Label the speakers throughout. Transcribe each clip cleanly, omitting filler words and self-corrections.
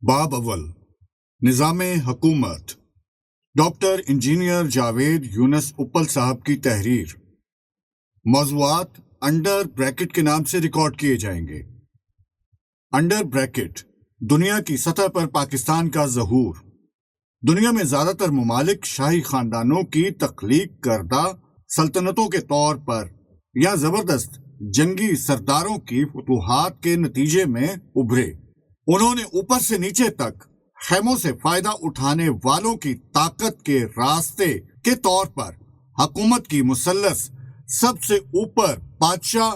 Speaker 1: باب اول نظام حکومت ڈاکٹر انجینئر جاوید یونس اپل صاحب کی تحریر۔ موضوعات انڈر بریکٹ کے نام سے ریکارڈ کیے جائیں گے۔ انڈر بریکٹ دنیا کی سطح پر پاکستان کا ظہور۔ دنیا میں زیادہ تر ممالک شاہی خاندانوں کی تخلیق کردہ سلطنتوں کے طور پر یا زبردست جنگی سرداروں کی فتوحات کے نتیجے میں ابھرے۔ انہوں نے اوپر سے نیچے تک خیموں سے فائدہ اٹھانے والوں کی طاقت کے راستے کے طور پر حکومت کی مثلث سب سے اوپر بادشاہ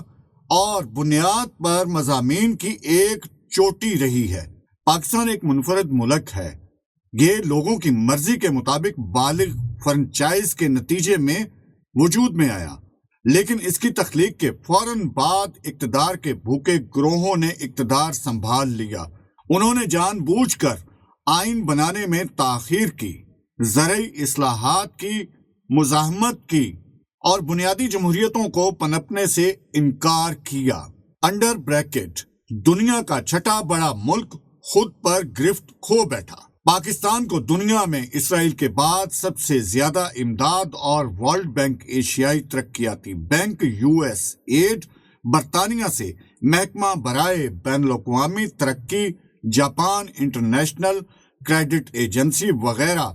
Speaker 1: اور بنیاد پر مضامین کی ایک چوٹی رہی ہے۔ پاکستان ایک منفرد ملک ہے۔ یہ لوگوں کی مرضی کے مطابق بالغ فرنچائز کے نتیجے میں وجود میں آیا، لیکن اس کی تخلیق کے فوراً بعد اقتدار کے بھوکے گروہوں نے اقتدار سنبھال لیا۔ انہوں نے جان بوجھ کر آئین بنانے میں تاخیر کی، زرعی اصلاحات کی مزاحمت کی اور بنیادی جمہوریتوں کو پنپنے سے انکار کیا۔ انڈر بریکٹ دنیا کا چھٹا بڑا ملک خود پر گرفت کھو بیٹھا۔ پاکستان کو دنیا میں اسرائیل کے بعد سب سے زیادہ امداد اور ورلڈ بینک ایشیائی ترقیاتی بینک USAID، برطانیہ سے محکمہ برائے بین الاقوامی ترقی، جاپان انٹرنیشنل کریڈٹ ایجنسی وغیرہ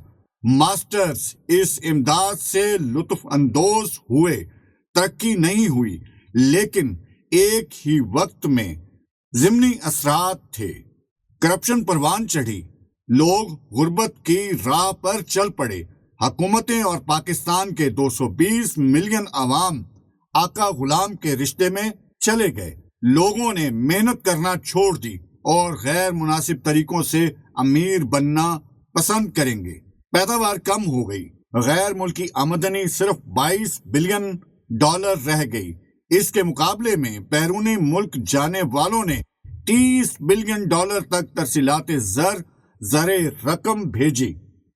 Speaker 1: ماسٹرز اس امداد سے لطف اندوز ہوئے۔ ترقی نہیں ہوئی، لیکن ایک ہی وقت میں ضمنی اثرات تھے۔ کرپشن پروان چڑھی، لوگ غربت کی راہ پر چل پڑے۔ حکومتیں اور پاکستان کے 220 ملین عوام آقا غلام کے رشتے میں چلے گئے۔ لوگوں نے محنت کرنا چھوڑ دی اور غیر مناسب طریقوں سے امیر بننا پسند کریں گے۔ پیداوار کم ہو گئی، غیر ملکی آمدنی صرف $22 بلین رہ گئی۔ اس کے مقابلے میں بیرونی ملک جانے والوں نے $30 بلین تک ترسیلات زر رقم بھیجی۔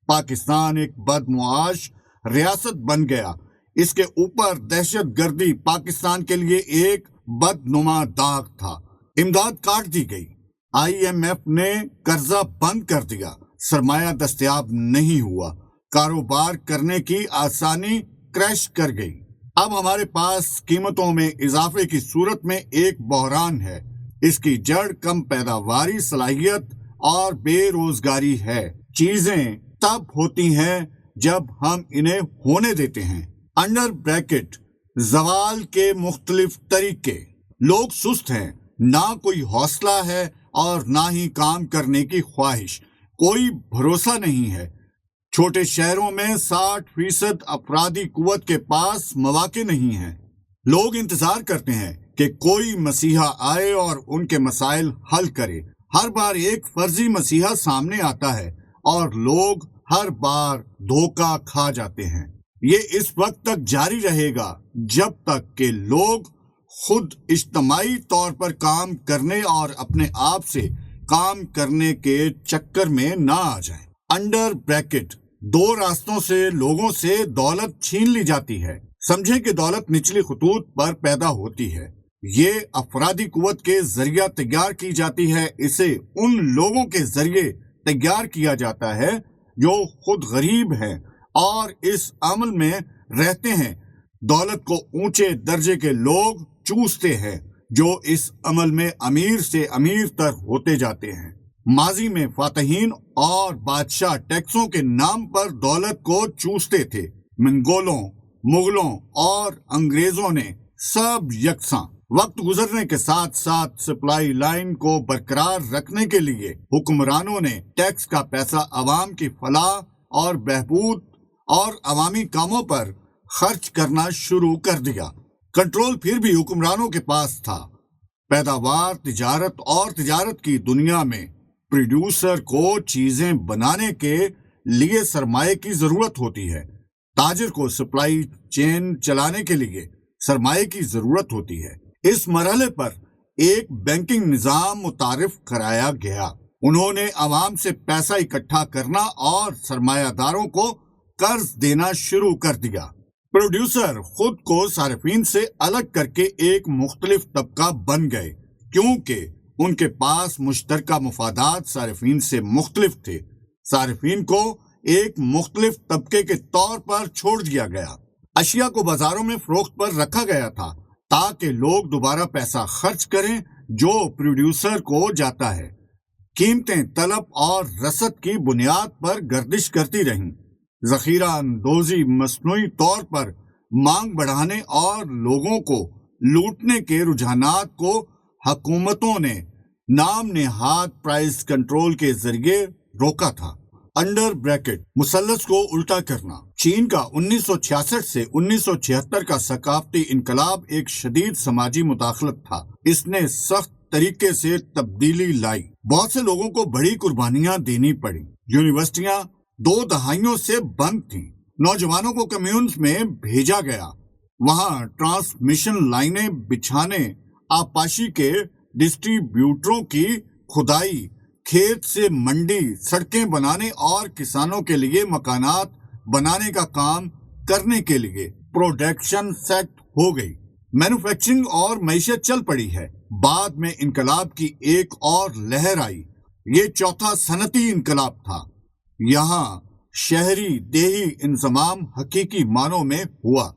Speaker 1: پاکستان ایک بدمعاش ریاست بن گیا۔ اس کے اوپر دہشت گردی پاکستان کے لیے ایک بدنما داغ تھا۔ امداد کاٹ دی گئی، IMF نے قرضہ بند کر دیا، سرمایہ دستیاب نہیں ہوا، کاروبار کرنے کی آسانی کریش کر گئی۔ اب ہمارے پاس قیمتوں میں اضافے کی صورت میں ایک بحران ہے۔ اس کی جڑ کم پیداواری صلاحیت اور بے روزگاری ہے۔ چیزیں تب ہوتی ہیں جب ہم انہیں ہونے دیتے ہیں۔ انڈر بریکٹ زوال کے مختلف طریقے۔ لوگ سست ہیں، نہ کوئی حوصلہ ہے اور نہ ہی کام کرنے کی خواہش۔ کوئی بھروسہ نہیں ہے۔ چھوٹے شہروں میں 60% افرادی قوت کے پاس مواقع نہیں ہیں۔ لوگ انتظار کرتے ہیں کہ کوئی مسیحا آئے اور ان کے مسائل حل کرے۔ ہر بار ایک فرضی مسیحا سامنے آتا ہے اور لوگ ہر بار دھوکہ کھا جاتے ہیں۔ یہ اس وقت تک جاری رہے گا جب تک کہ لوگ خود اجتماعی طور پر کام کرنے اور اپنے آپ سے کام کرنے کے چکر میں نہ آ جائیں۔ انڈر بریکٹ 2 راستوں سے لوگوں سے دولت چھین لی جاتی ہے۔ سمجھیں کہ دولت نچلی خطوط پر پیدا ہوتی ہے۔ یہ افرادی قوت کے ذریعہ تیار کی جاتی ہے۔ اسے ان لوگوں کے ذریعے تیار کیا جاتا ہے جو خود غریب ہیں اور اس عمل میں رہتے ہیں۔ دولت کو اونچے درجے کے لوگ چوستے ہیں جو اس عمل میں امیر سے امیر تر ہوتے جاتے ہیں۔ ماضی میں فاتحین اور بادشاہ ٹیکسوں کے نام پر دولت کو چوستے تھے۔ منگولوں، مغلوں اور انگریزوں نے سب یکساں وقت گزرنے کے ساتھ ساتھ سپلائی لائن کو برقرار رکھنے کے لیے حکمرانوں نے ٹیکس کا پیسہ عوام کی فلاح اور بہبود اور عوامی کاموں پر خرچ کرنا شروع کر دیا۔ کنٹرول پھر بھی حکمرانوں کے پاس تھا۔ پیداوار، تجارت اور تجارت کی دنیا میں پروڈیوسر کو چیزیں بنانے کے لیے سرمایہ کی ضرورت ہوتی ہے۔ تاجر کو سپلائی چین چلانے کے لیے سرمایہ کی ضرورت ہوتی ہے۔ اس مرحلے پر ایک بینکنگ نظام متعارف کرایا گیا۔ انہوں نے عوام سے پیسہ اکٹھا کرنا اور سرمایہ داروں کو قرض دینا شروع کر دیا۔ پروڈیوسر خود کو صارفین سے الگ کر کے ایک مختلف طبقہ بن گئے، کیونکہ ان کے پاس مشترکہ مفادات صارفین سے مختلف تھے۔ صارفین کو ایک مختلف طبقے کے طور پر چھوڑ دیا گیا۔ اشیاء کو بازاروں میں فروخت پر رکھا گیا تھا تاکہ لوگ دوبارہ پیسہ خرچ کریں جو پروڈیوسر کو جاتا ہے۔ قیمتیں طلب اور رسد کی بنیاد پر گردش کرتی رہیں۔ ذخیرہ اندوزی مصنوعی طور پر مانگ بڑھانے اور لوگوں کو لوٹنے کے رجحانات کو حکومتوں نے نام نہاد پرائس کنٹرول کے ذریعے روکا تھا۔ انڈر بریکٹ مثلث کو الٹا کرنا۔ چین کا 1966 سے 1976 کا ثقافتی انقلاب ایک شدید سماجی مداخلت تھا۔ اس نے سخت طریقے سے تبدیلی لائی۔ بہت سے لوگوں کو بڑی قربانیاں دینی پڑی۔ یونیورسٹیاں 2 دہائیوں سے بند تھیں۔ نوجوانوں کو کمیونز میں بھیجا گیا۔ وہاں ٹرانسمیشن لائنیں بچھانے، آبپاشی کے ڈسٹریبیوٹروں کی کھدائی، کھیت سے منڈی، سڑکیں بنانے اور کسانوں کے لیے مکانات بنانے کا کام کرنے کے لیے پروڈکشن سیٹ ہو گئی۔ مینوفیکچرنگ اور معیشت چل پڑی ہے۔ بعد میں انقلاب کی ایک اور لہر آئی۔ یہ چوتھا صنعتی انقلاب تھا۔ یہاں شہری دیہی انضمام حقیقی معنوں میں ہوا۔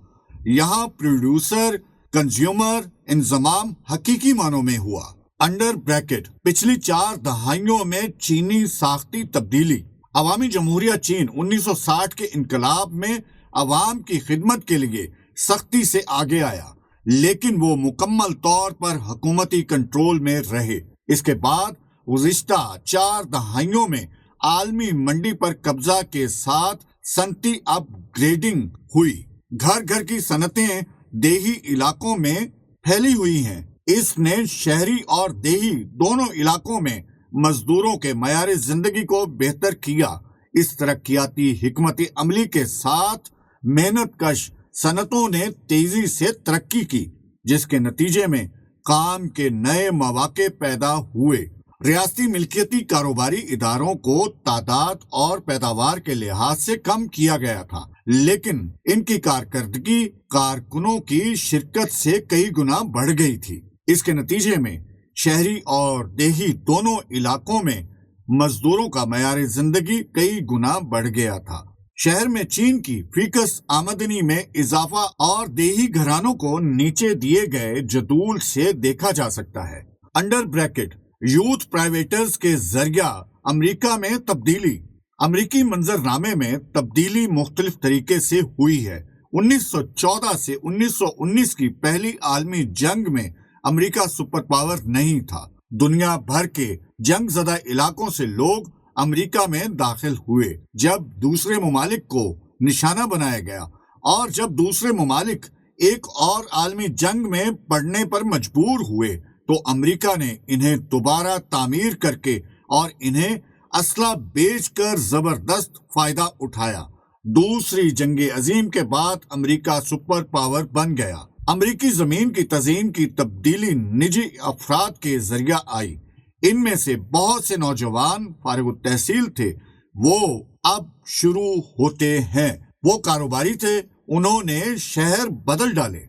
Speaker 1: یہاں پروڈیوسر کنزیومر انضمام حقیقی معنوں میں ہوا۔ انڈر بریکٹ پچھلی 4 دہائیوں میں چینی ساختی تبدیلی۔ عوامی جمہوریہ چین 1960 کے انقلاب میں عوام کی خدمت کے لیے سختی سے آگے آیا، لیکن وہ مکمل طور پر حکومتی کنٹرول میں رہے۔ اس کے بعد گزشتہ 4 دہائیوں میں عالمی منڈی پر قبضہ کے ساتھ صنعتی اپ گریڈنگ ہوئی۔ گھر گھر کی صنعتیں دیہی علاقوں میں پھیلی ہوئی ہیں۔ اس نے شہری اور دیہی دونوں علاقوں میں مزدوروں کے معیار زندگی کو بہتر کیا۔ اس ترقیاتی حکمت عملی کے ساتھ محنت کش صنعتوں نے تیزی سے ترقی کی، جس کے نتیجے میں کام کے نئے مواقع پیدا ہوئے۔ ریاستی ملکیتی کاروباری اداروں کو تعداد اور پیداوار کے لحاظ سے کم کیا گیا تھا، لیکن ان کی کارکردگی کارکنوں کی شرکت سے کئی گنا بڑھ گئی تھی۔ اس کے نتیجے میں شہری اور دیہی دونوں علاقوں میں مزدوروں کا معیار زندگی کئی گنا بڑھ گیا تھا۔ شہر میں چین کی فیکس آمدنی میں اضافہ اور دیہی گھرانوں کو نیچے دیے گئے جدول سے دیکھا جا سکتا ہے۔ انڈر بریکٹ یوتھ پرائیویٹرز کے ذریعہ امریکہ میں تبدیلی۔ امریکی منظر نامے میں تبدیلی مختلف طریقے سے ہوئی ہے۔ 1914 سے 1919 کی پہلی عالمی جنگ میں امریکہ سپر پاور نہیں تھا۔ دنیا بھر کے جنگ زدہ علاقوں سے لوگ امریکہ میں داخل ہوئے۔ جب دوسرے ممالک کو نشانہ بنایا گیا اور جب دوسرے ممالک ایک اور عالمی جنگ میں پڑنے پر مجبور ہوئے تو امریکہ نے انہیں دوبارہ تعمیر کر کے اور انہیں اسلحہ بیچ کر زبردست فائدہ اٹھایا۔ دوسری جنگ عظیم کے بعد امریکہ سپر پاور بن گیا۔ امریکی زمین کی تزئین کی تبدیلی نجی افراد کے ذریعہ آئی۔ ان میں سے بہت سے نوجوان فارغ التحصیل تھے، وہ اب شروع ہوتے ہیں۔ وہ کاروباری تھے، انہوں نے شہر بدل ڈالے۔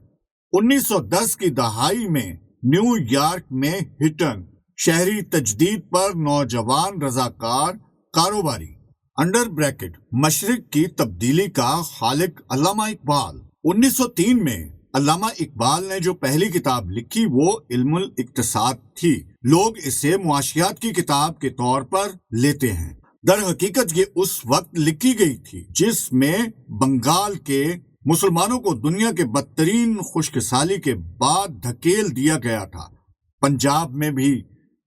Speaker 1: 1910 کی دہائی میں نیو یارک میں ہٹن شہری تجدید پر نوجوان رضاکار کاروباری۔ انڈر بریکٹ مشرق کی تبدیلی کا خالق علامہ اقبال۔ 1903 میں علامہ اقبال نے جو پہلی کتاب لکھی وہ علم الاقتصاد تھی۔ لوگ اسے معاشیات کی کتاب کے طور پر لیتے ہیں۔ در حقیقت یہ اس وقت لکھی گئی تھی جس میں بنگال کے مسلمانوں کو دنیا کے بدترین خشک سالی کے بعد دھکیل دیا گیا تھا۔ پنجاب میں بھی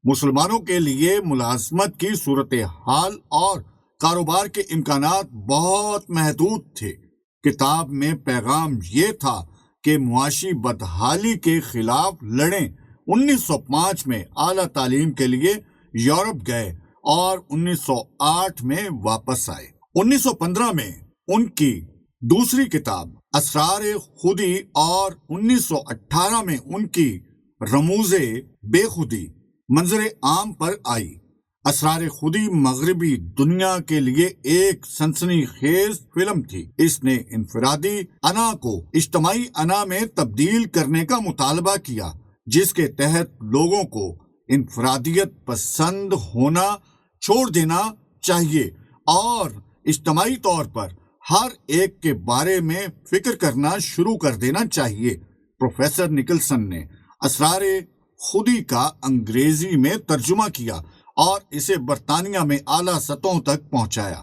Speaker 1: مسلمانوں کے لیے ملازمت کی صورتحال اور کاروبار کے امکانات بہت محدود تھے۔ کتاب میں پیغام یہ تھا کہ معاشی بدحالی کے خلاف لڑیں۔ 1905 میں اعلیٰ تعلیم کے لیے یورپ گئے اور 1908 میں واپس آئے۔ 1915 میں ان کی دوسری کتاب اسرار خودی اور 1918 میں ان کی رموز بے خودی منظر عام پر آئی۔ اسرار خودی مغربی دنیا کے لیے ایک سنسنی خیز فلم تھی۔ اس نے انفرادی انا کو اجتماعی انا میں تبدیل کرنے کا مطالبہ کیا، جس کے تحت لوگوں کو انفرادیت پسند ہونا چھوڑ دینا چاہیے اور اجتماعی طور پر ہر ایک کے بارے میں فکر کرنا شروع کر دینا چاہیے۔ پروفیسر نکلسن نے اسرار خودی کا انگریزی میں ترجمہ کیا اور اسے برطانیہ میں اعلیٰ سطحوں تک پہنچایا۔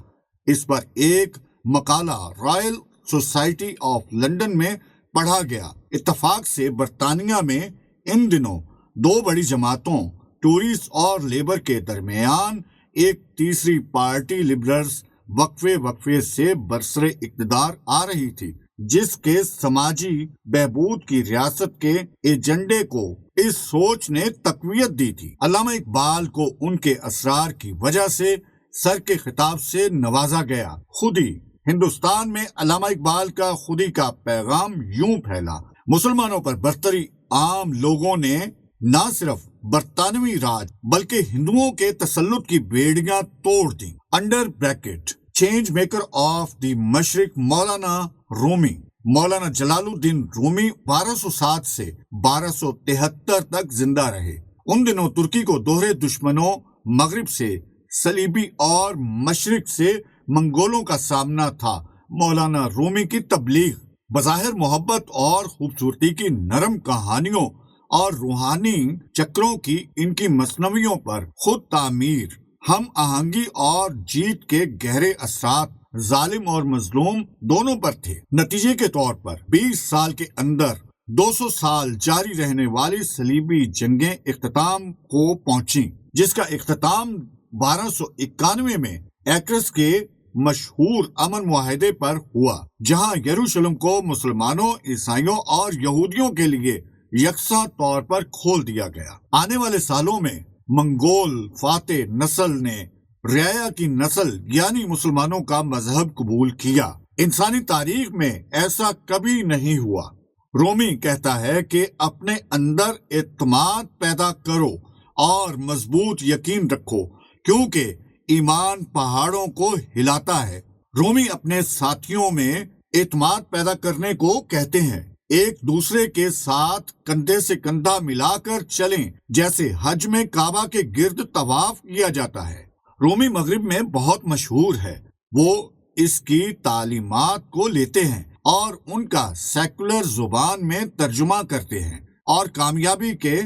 Speaker 1: اس پر ایک مقالہ رائل سوسائٹی آف لنڈن میں پڑھا گیا۔ اتفاق سے برطانیہ میں ان دنوں دو بڑی جماعتوں ٹوریز اور لیبر کے درمیان ایک تیسری پارٹی لبرلز وقفے سے برسر اقتدار آ رہی تھی، جس کے سماجی بہبود کی ریاست کے ایجنڈے کو اس سوچ نے تقویت دی تھی۔ علامہ اقبال کو ان کے اسرار کی وجہ سے سر کے خطاب سے نوازا گیا۔ خودی ہندوستان میں علامہ اقبال کا خودی کا پیغام یوں پھیلا: مسلمانوں پر برتری عام لوگوں نے نہ صرف برطانوی راج بلکہ ہندوؤں کے تسلط کی بیڑیاں توڑ دیں۔ Under bracket change maker of the مشرق مولانا رومی، مولانا جلال الدین رومی 1207 سے 1273 تک زندہ رہے۔ ان دنوں ترکی کو دوہرے دشمنوں مغرب سے صلیبی اور مشرق سے منگولوں کا سامنا تھا۔ مولانا رومی کی تبلیغ بظاہر محبت اور خوبصورتی کی نرم کہانیوں اور روحانی چکروں کی ان کی مثنویوں پر خود تعمیر، ہم آہنگی اور جیت کے گہرے اثرات ظالم اور مظلوم دونوں پر تھے۔ نتیجے کے طور پر 20 سال کے اندر 200 سال جاری رہنے والی صلیبی جنگیں اختتام کو پہنچیں، جس کا اختتام 1291 میں ایکرس کے مشہور امن معاہدے پر ہوا، جہاں یروشلم کو مسلمانوں، عیسائیوں اور یہودیوں کے لیے یکساں طور پر کھول دیا گیا۔ آنے والے سالوں میں منگول فاتح نسل نے رعایا کی نسل یعنی مسلمانوں کا مذہب قبول کیا۔ انسانی تاریخ میں ایسا کبھی نہیں ہوا۔ رومی کہتا ہے کہ اپنے اندر اعتماد پیدا کرو اور مضبوط یقین رکھو، کیونکہ ایمان پہاڑوں کو ہلاتا ہے۔ رومی اپنے ساتھیوں میں اعتماد پیدا کرنے کو کہتے ہیں، ایک دوسرے کے ساتھ کندھے سے کندھا ملا کر چلیں، جیسے حج میں کعبہ کے گرد طواف کیا جاتا ہے۔ رومی مغرب میں بہت مشہور ہے۔ وہ اس کی تعلیمات کو لیتے ہیں اور ان کا سیکولر زبان میں ترجمہ کرتے ہیں اور کامیابی کے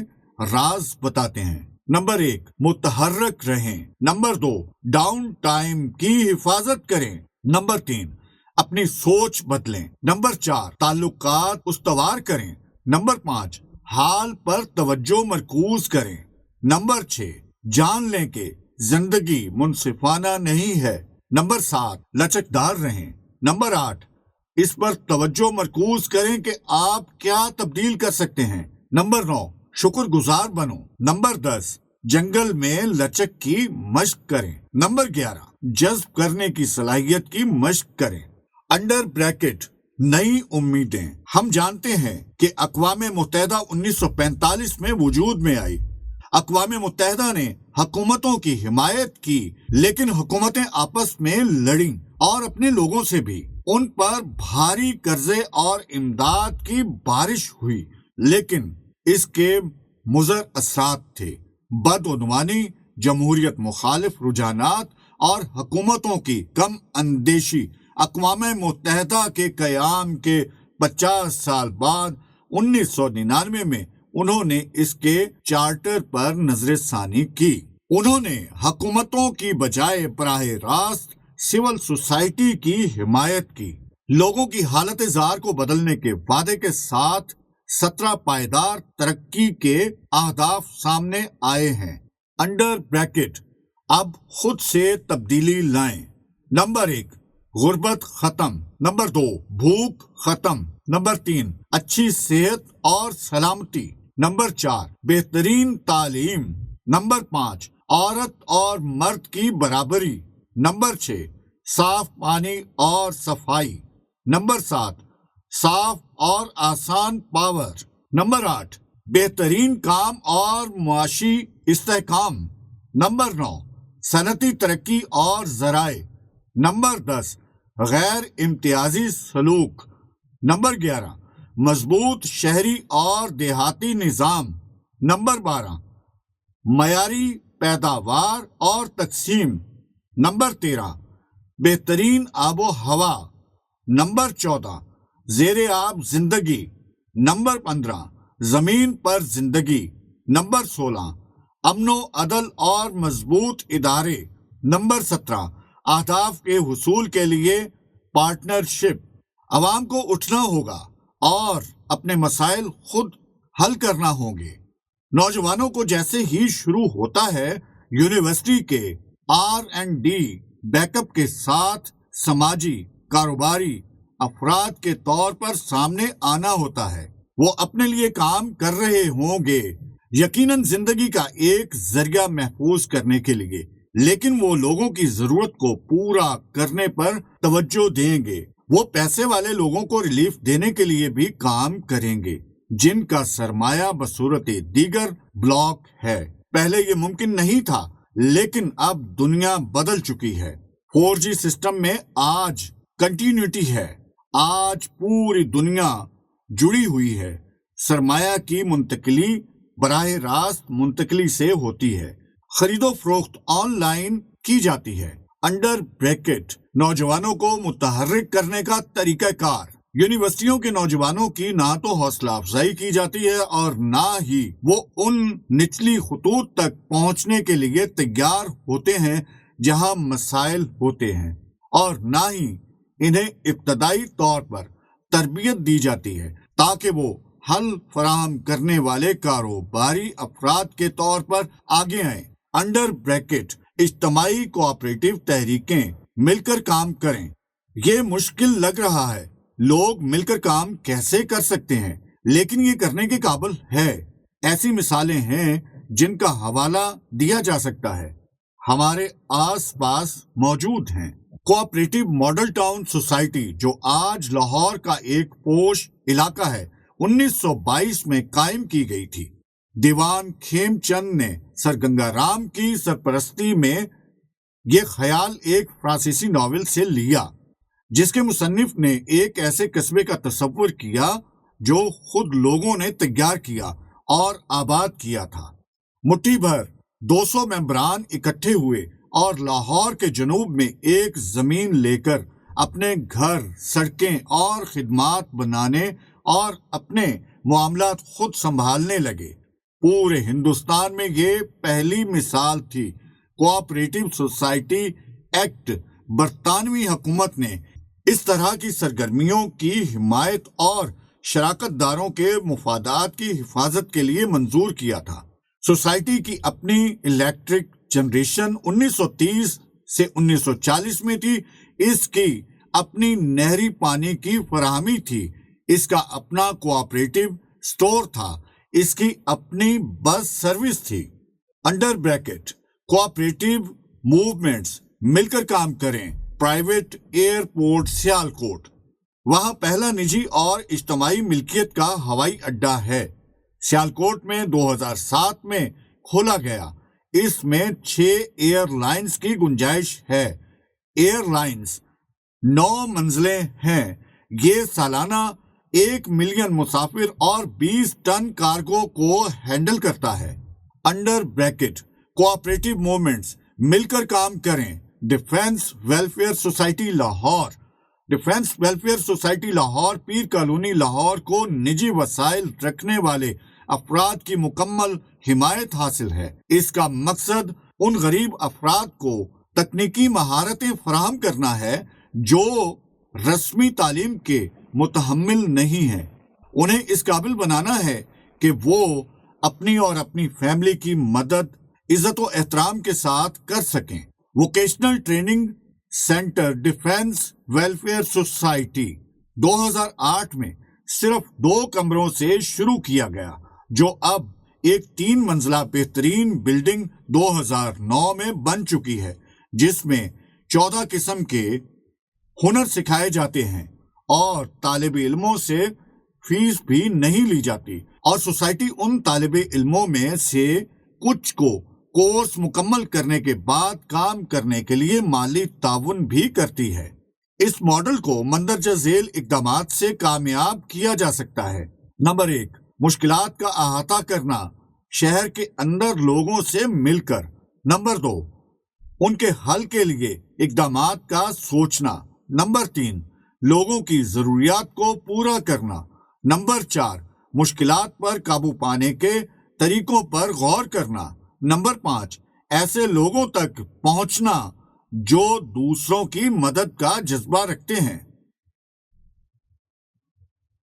Speaker 1: راز بتاتے ہیں۔ نمبر 1، متحرک رہیں۔ نمبر 2، ڈاؤن ٹائم کی حفاظت کریں۔ نمبر 3، اپنی سوچ بدلیں۔ نمبر 4، تعلقات استوار کریں۔ نمبر 5، حال پر توجہ مرکوز کریں۔ نمبر 6، جان لیں کہ زندگی منصفانہ نہیں ہے۔ نمبر 7، لچکدار رہیں۔ نمبر 8، اس پر توجہ مرکوز کریں کہ آپ کیا تبدیل کر سکتے ہیں۔ نمبر 9، شکر گزار بنو۔ نمبر 10، جنگل میں لچک کی مشق کریں۔ نمبر 11، جذب کرنے کی صلاحیت کی مشق کریں۔ انڈر بریکٹ نئی امیدیں۔ ہم جانتے ہیں کہ اقوام متحدہ 1945 میں وجود میں آئی۔ اقوام متحدہ نے حکومتوں کی حمایت کی، لیکن حکومتیں آپس میں لڑیں اور اپنے لوگوں سے بھی۔ ان پر بھاری قرضے اور امداد کی بارش ہوئی، لیکن اس کے مضر اثرات تھے: بدعنوانی، جمہوریت مخالف رجحانات اور حکومتوں کی کم اندیشی۔ اقوام متحدہ کے قیام کے 50 سال بعد 1999 میں انہوں نے اس کے چارٹر پر نظر ثانی کی۔ انہوں نے حکومتوں کی بجائے براہ راست سول سوسائٹی کی حمایت کی۔ لوگوں کی حالت زار کو بدلنے کے وعدے کے ساتھ 17 پائیدار ترقی کے اہداف سامنے آئے ہیں۔ انڈر بریکٹ اب خود سے تبدیلی لائیں۔ نمبر 1، غربت ختم۔ نمبر 2، بھوک ختم۔ نمبر 3، اچھی صحت اور سلامتی۔ نمبر 4، بہترین تعلیم۔ نمبر 5، عورت اور مرد کی برابری۔ نمبر 6، صاف پانی اور صفائی۔ نمبر 7، صاف اور آسان پاور۔ نمبر 8، بہترین کام اور معاشی استحکام۔ نمبر 9، صنعتی ترقی اور ذرائع۔ نمبر 10، غیر امتیازی سلوک۔ نمبر 11، مضبوط شہری اور دیہاتی نظام۔ نمبر 12، معیاری پیداوار اور تقسیم۔ نمبر 13، بہترین آب و ہوا۔ نمبر 14، زیر آب زندگی۔ نمبر 15، زمین پر زندگی۔ نمبر 16، امن و عدل اور مضبوط ادارے۔ نمبر 17، اہداف کے حصول کے لیے پارٹنرشپ۔ عوام کو اٹھنا ہوگا اور اپنے مسائل خود حل کرنا ہوں گے۔ نوجوانوں کو جیسے ہی شروع ہوتا ہے یونیورسٹی کے R&D بیک اپ کے ساتھ سماجی کاروباری افراد کے طور پر سامنے آنا ہوتا ہے۔ وہ اپنے لیے کام کر رہے ہوں گے، یقیناً زندگی کا ایک ذریعہ محفوظ کرنے کے لیے، لیکن وہ لوگوں کی ضرورت کو پورا کرنے پر توجہ دیں گے۔ وہ پیسے والے لوگوں کو ریلیف دینے کے لیے بھی کام کریں گے جن کا سرمایہ بصورت دیگر بلاک ہے۔ پہلے یہ ممکن نہیں تھا، لیکن اب دنیا بدل چکی ہے۔ 4G سسٹم میں آج کنٹینیوٹی ہے۔ آج پوری دنیا جڑی ہوئی ہے۔ سرمایہ کی منتقلی براہ راست منتقلی سے ہوتی ہے۔ خرید و فروخت آن لائن کی جاتی ہے۔ انڈر بریکٹ، نوجوانوں کو متحرک کرنے کا طریقہ کار۔ یونیورسٹیوں کے نوجوانوں کی نہ تو حوصلہ افزائی کی جاتی ہے اور نہ ہی وہ ان نچلی خطوط تک پہنچنے کے لیے تیار ہوتے ہیں جہاں مسائل ہوتے ہیں، اور نہ ہی انہیں ابتدائی طور پر تربیت دی جاتی ہے تاکہ وہ حل فراہم کرنے والے کاروباری افراد کے طور پر آگے آئیں۔ انڈر بریکٹ، اجتماعی کوآپریٹو تحریکیں مل کر کام کریں۔ یہ مشکل لگ رہا ہے، لوگ مل کر کام کیسے کر سکتے ہیں، لیکن یہ کرنے کے قابل ہے۔ ایسی مثالیں ہیں جن کا حوالہ دیا جا سکتا ہے، ہمارے آس پاس موجود ہیں۔ کوآپریٹو ماڈل ٹاؤن سوسائٹی، جو آج لاہور کا ایک پوش علاقہ ہے، 1922 میں قائم کی گئی تھی۔ دیوان کھیم چند نے سر گنگا رام کی سرپرستی میں یہ خیال ایک فرانسیسی ناول سے لیا، جس کے مصنف نے ایک ایسے قصبے کا تصور کیا جو خود لوگوں نے تیار کیا اور آباد کیا تھا۔ مٹھی بھر 200 ممبران اکٹھے ہوئے اور لاہور کے جنوب میں ایک زمین لے کر اپنے گھر، سڑکیں اور خدمات بنانے اور اپنے معاملات خود سنبھالنے لگے۔ پورے ہندوستان میں یہ پہلی مثال تھی۔ کوآپریٹو سوسائٹی ایکٹ برطانوی حکومت نے اس طرح کی سرگرمیوں کی حمایت اور شراکت داروں کے مفادات کی حفاظت کے لیے منظور کیا تھا۔ سوسائٹی کی اپنی الیکٹرک جنریشن 1930 سے 1940 میں تھی۔ اس کی اپنی نہری پانی کی فراہمی تھی۔ اس کا اپنا کوآپریٹو سٹور تھا۔ اس کی اپنی بس سروس تھی۔ انڈر بریکٹ، کوآپریٹو موومنٹس مل کر کام کریں۔ پرائیویٹ ایئرپورٹ سیالکوٹ، وہاں پہلا نجی اور اجتماعی ملکیت کا ہوائی اڈا ہے۔ سیالکوٹ میں 2007 میں کھولا گیا۔ اس میں 6 ایئر لائنز کی گنجائش ہے۔ ایئر لائنز 9 منزلیں ہیں۔ یہ سالانہ 1 ملین مسافر اور 20 ٹن کارگو کو ہینڈل کرتا ہے۔ انڈر بریکٹ، کوآپریٹو موومنٹس مل کر کام کریں۔ Defence welfare society Lahore, defence welfare society Lahore Pir colony Lahore کو نجی وسائل رکھنے والے افراد کی مکمل حمایت حاصل ہے۔ اس کا مقصد ان غریب افراد کو تکنیکی مہارتیں فراہم کرنا ہے جو رسمی تعلیم کے متحمل نہیں ہیں۔ انہیں اس قابل بنانا ہے کہ وہ اپنی اور اپنی فیملی کی مدد عزت و احترام کے ساتھ کر سکیں۔ Vocational training centre defence welfare society 2008 میں صرف 2 کمروں سے شروع کیا گیا، جو اب ایک 3 منزلہ بہترین بلڈنگ 2009 میں بن چکی ہے، جس میں 14 قسم کے ہنر سکھائے جاتے ہیں اور طالب علموں سے فیس بھی نہیں لی جاتی، اور سوسائٹی ان طالب علموں میں سے کچھ کو کورس مکمل کرنے کے بعد کام کرنے کے لیے مالی تعاون بھی کرتی ہے۔ اس ماڈل کو مندرجہ ذیل اقدامات سے کامیاب کیا جا سکتا ہے۔ نمبر 1، مشکلات کا احاطہ کرنا، شہر کے اندر لوگوں سے مل کر۔ نمبر 2، ان کے حل کے لیے اقدامات کا سوچنا۔ نمبر 3، لوگوں کی ضروریات کو پورا کرنا۔ نمبر 4، مشکلات پر قابو پانے کے طریقوں پر غور کرنا۔ نمبر 5، ایسے لوگوں تک پہنچنا جو دوسروں کی مدد کا جذبہ رکھتے ہیں۔